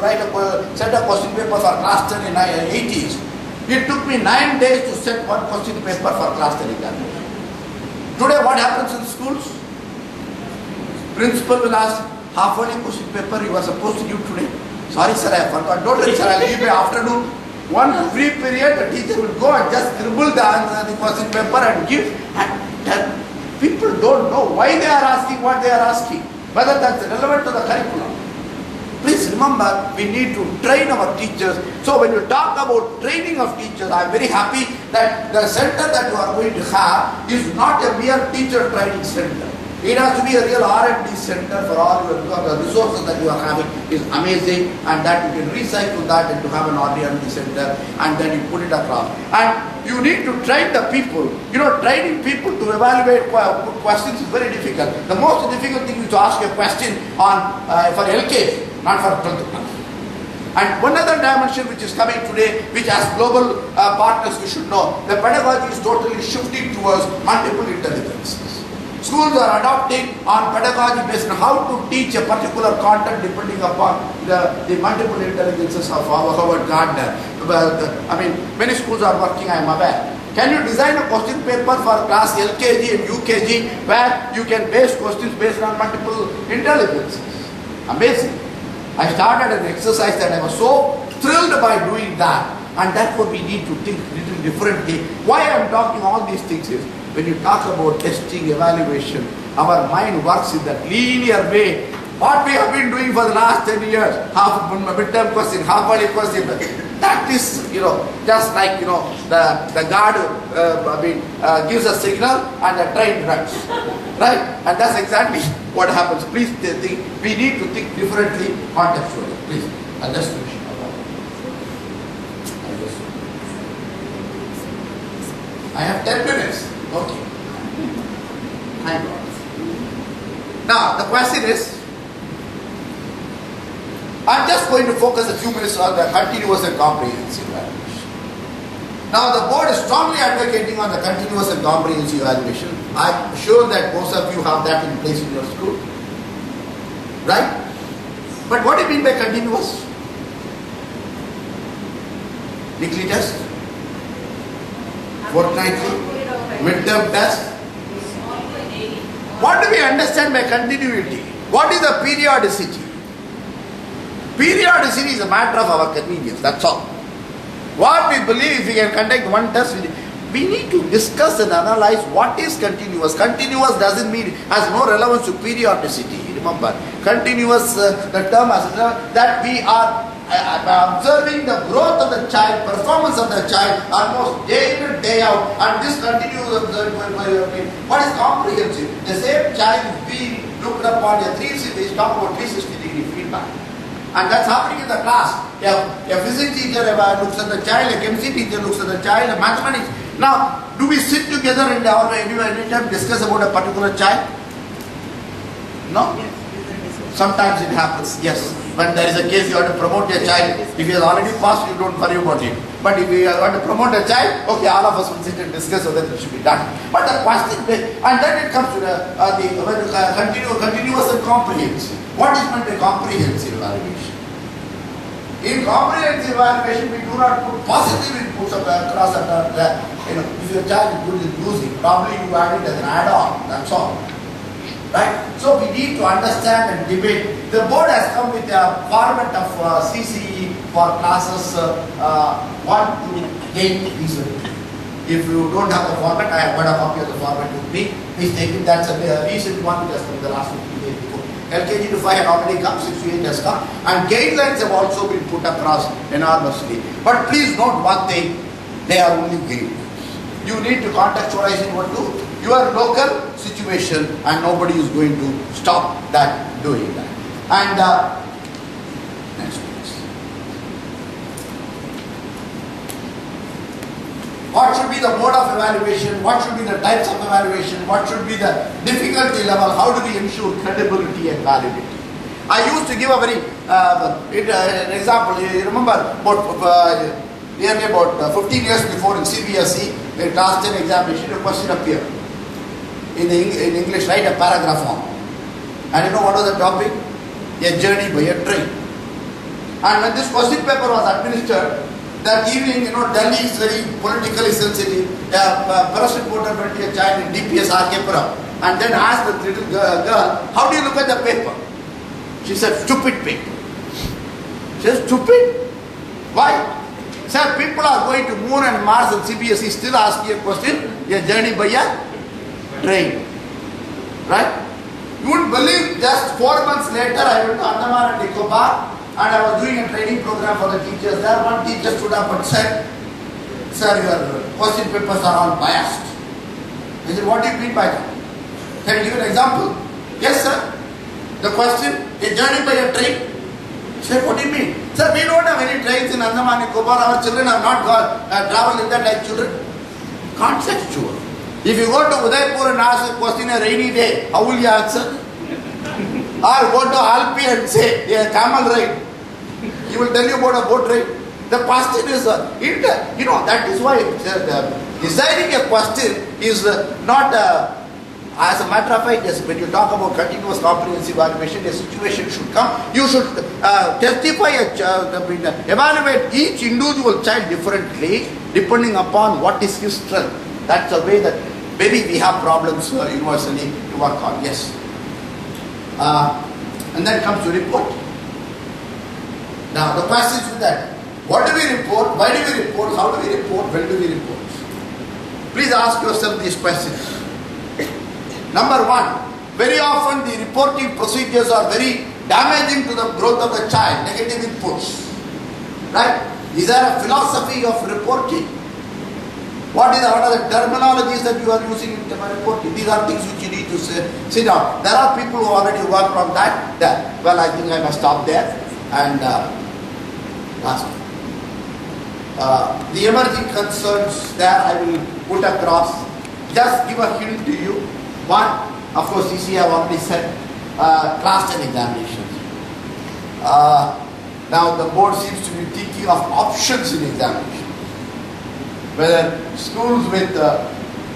to write a set of question paper for class 10 in the 80s. It took me 9 days to set one question paper for class 10 examination. Today what happens in schools? Principal will ask, half-hourly question paper you are supposed to give today. Sorry sir, I forgot. Don't worry sir, I will give you afternoon. One free period, the teacher will go and just scribble the answer, the question paper and give. And people don't know why they are asking what they are asking, whether that's relevant to the curriculum. Please remember, we need to train our teachers. So when you talk about training of teachers, I am very happy that the center that you are going to have is not a mere teacher training center. It has to be a real R&D center for all your the resources that you are having is amazing, and that you can recycle that and to have an R&D center, and then you put it across. And you need to train the people. You know, training people to evaluate questions is very difficult. The most difficult thing is to ask a question on for LKG. Not for 12th class. And one other dimension which is coming today, which as global partners we should know, the pedagogy is totally shifting towards multiple intelligences. Schools are adopting on pedagogy based on how to teach a particular content depending upon the multiple intelligences of Howard Gardner. I mean, many schools are working, I am aware. Can you design a question paper for class LKG and UKG where you can base questions based on multiple intelligences? Amazing. I started an exercise that I was so thrilled by doing that, and therefore we need to think a little differently. Why I am talking all these things is, when you talk about testing, evaluation, our mind works in that linear way. What we have been doing for the last 10 years, half midterm question, half-yearly question, that is, just like, the guard gives a signal and the train runs. Right? And that's exactly what happens. Please think, we need to think differently, contextually. Please, I'll just finish. I have 10 minutes. Okay. Thank God. Now, the question is, I'm just going to focus a few minutes on the continuous and comprehensive evaluation. Now, the board is strongly advocating on the continuous and comprehensive evaluation. I'm sure that most of you have that in place in your school. Right? But what do you mean by continuous? Weekly test? Fortnightly? Midterm test? What do we understand by continuity? What is the periodicity? Periodicity is a matter of our convenience, that's all. What we believe, if we can conduct one test, we need to discuss and analyze what is continuous. Continuous doesn't mean, has no relevance to periodicity. Remember, continuous, the term has that we are observing the growth of the child, performance of the child almost day in and day out, and this continues. What is comprehensive? The same child is being looked upon a 360, talk about 360-degree feedback. And that's happening in the class. A physics teacher looks at the child, a chemistry teacher looks at the child, a mathematics. Now, do we sit together and anytime discuss about a particular child? No? Sometimes it happens, yes. When there is a case you have to promote a child, if he has already passed, you don't worry about him. But if you want to promote a child, okay, all of us will sit and discuss whether it should be done. But the question, and then it comes to the continuous and comprehensive. What is meant by comprehensive evaluation? In comprehensive evaluation, we do not put positive inputs across if your child is good in losing, probably you add it as an add-on, that's all. Right? So we need to understand and debate. The board has come with a format of CCE for classes 1 to 8 recently. If you don't have the format, I have got a copy of the format with me. Please take it. That's a recent one just from the last 15 days before. LKG to 5 had already come, 6 to 8 has come. And guidelines have also been put across enormously. But please note one thing, they are only guidelines. You need to contextualize it what to your local situation, and nobody is going to stop that doing that. And next please. What should be the mode of evaluation? What should be the types of evaluation? What should be the difficulty level? How do we ensure credibility and validity? I used to give a very an example. You remember nearly about 15 years before in CBSE, in class 10 examination, a question appeared. In English, write a paragraph on. And you know what was the topic? A journey by a train. And when this question paper was administered, that evening, Delhi is very politically sensitive. A press reporter went to a child in DPS RK-Puram and then asked the little girl, how do you look at the paper? She said, stupid paper. She said, stupid? Why? Sir, people are going to Moon and Mars and CBSE still asking a question, a journey by a train. Right? You wouldn't believe, just 4 months later I went to Andaman and Nicobar and I was doing a training program for the teachers there. One teacher stood up and said, sir, your question papers are all biased. I said, what do you mean by that? Can I give an example? Yes, sir. The question, a journey by a train. Sir, what do you mean? Sir, we don't have any trains in Andaman and Nicobar. Our children have not traveled in that like children. Conceptual. If you go to Udaipur and ask a question a rainy day, how will you answer? Or go to Alpi and say, a camel ride. He will tell you about a boat ride. The question is, that is why designing a question is not, as a matter of fact, yes, when you talk about continuous comprehensive evaluation, a situation should come. You should evaluate each individual child differently, depending upon what is his strength. That's the way that maybe we have problems universally to work on. Yes. And then comes to report. Now the questions with that. What do we report? Why do we report? How do we report? When do we report? Please ask yourself these questions. Number one, very often the reporting procedures are very damaging to the growth of the child. Negative inputs. Right? Is there a philosophy of reporting? What are the terminologies that you are using in reporting? These are things which you need to sit down. There are people who already worked on that. Well, I think I must stop there. And last one. The emerging concerns there I will put across. Just give a hint to you. One, of course, CC I have already said, class 10 examinations. Now the board seems to be thinking of options in examination. Whether schools with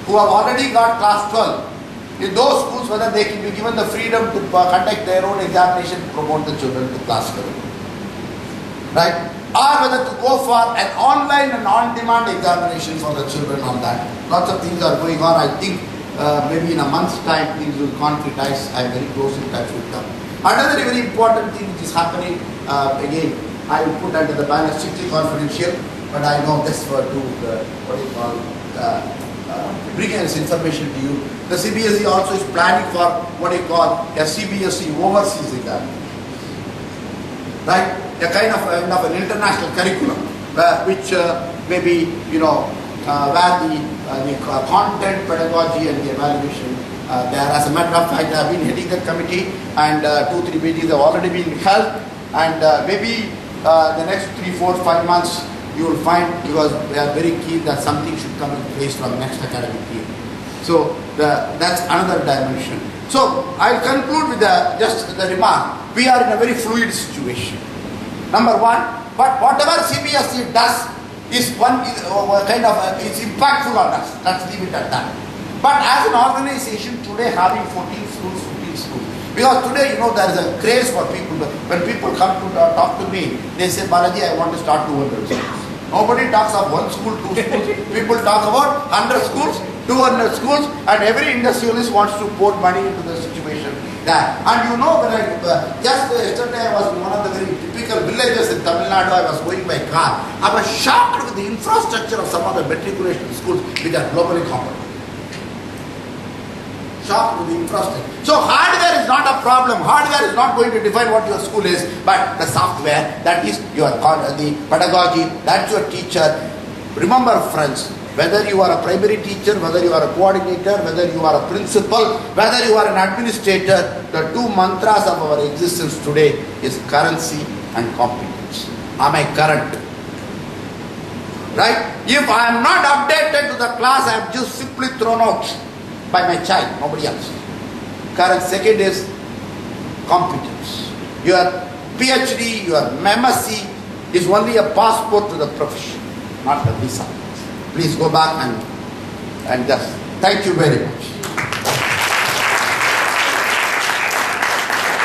who have already got class 12, in those schools whether they can be given the freedom to conduct their own examination to promote the children to class 12. Right? Or whether to go for an online and on-demand examination for the children on that. Lots of things are going on. I think maybe in a month's time things will concretize. I am very close in touch with them. Another very important thing which is happening, again, I will put under the banner strictly confidential. But I know this for bringing this information to you. The CBSE also is planning for a CBSE overseas examination. Right? A kind of an international curriculum, which maybe, where the content, pedagogy and the evaluation there. As a matter of fact, I have been heading that committee and 2-3 meetings have already been held, and maybe the next 3, 4, 5 months you will find, because we are very keen that something should come in place from next academic year. So that's another dimension. So I'll conclude with just the remark. We are in a very fluid situation. Number one, but whatever CBSE does is it's impactful on us. Let's leave it at that. But as an organization today having 14 schools, 15 schools, because today, there is a craze for people. When people come to talk to me, they say, Balaji, I want to start 200 schools. Nobody talks of 1 school, 2 schools. People talk about 100 schools, 200 schools, and every industrialist wants to pour money into the situation there. And when just yesterday I was in one of the very typical villages in Tamil Nadu. I was going by car. I was shocked with the infrastructure of some of the matriculation schools which are globally competent. Shocked with the infrastructure. So hardware is not a problem. Hardware is not going to define what your school is, but the software, that is the pedagogy, that's your teacher. Remember, friends, whether you are a primary teacher, whether you are a coordinator, whether you are a principal, whether you are an administrator, the 2 mantras of our existence today is currency and competence. Am I current? Right? If I am not updated to the class, I am just simply thrown out by my child, nobody else. Current. Second is competence. Your PhD, your MSc is only a passport to the profession, not a visa. Please go back and just thank you very much.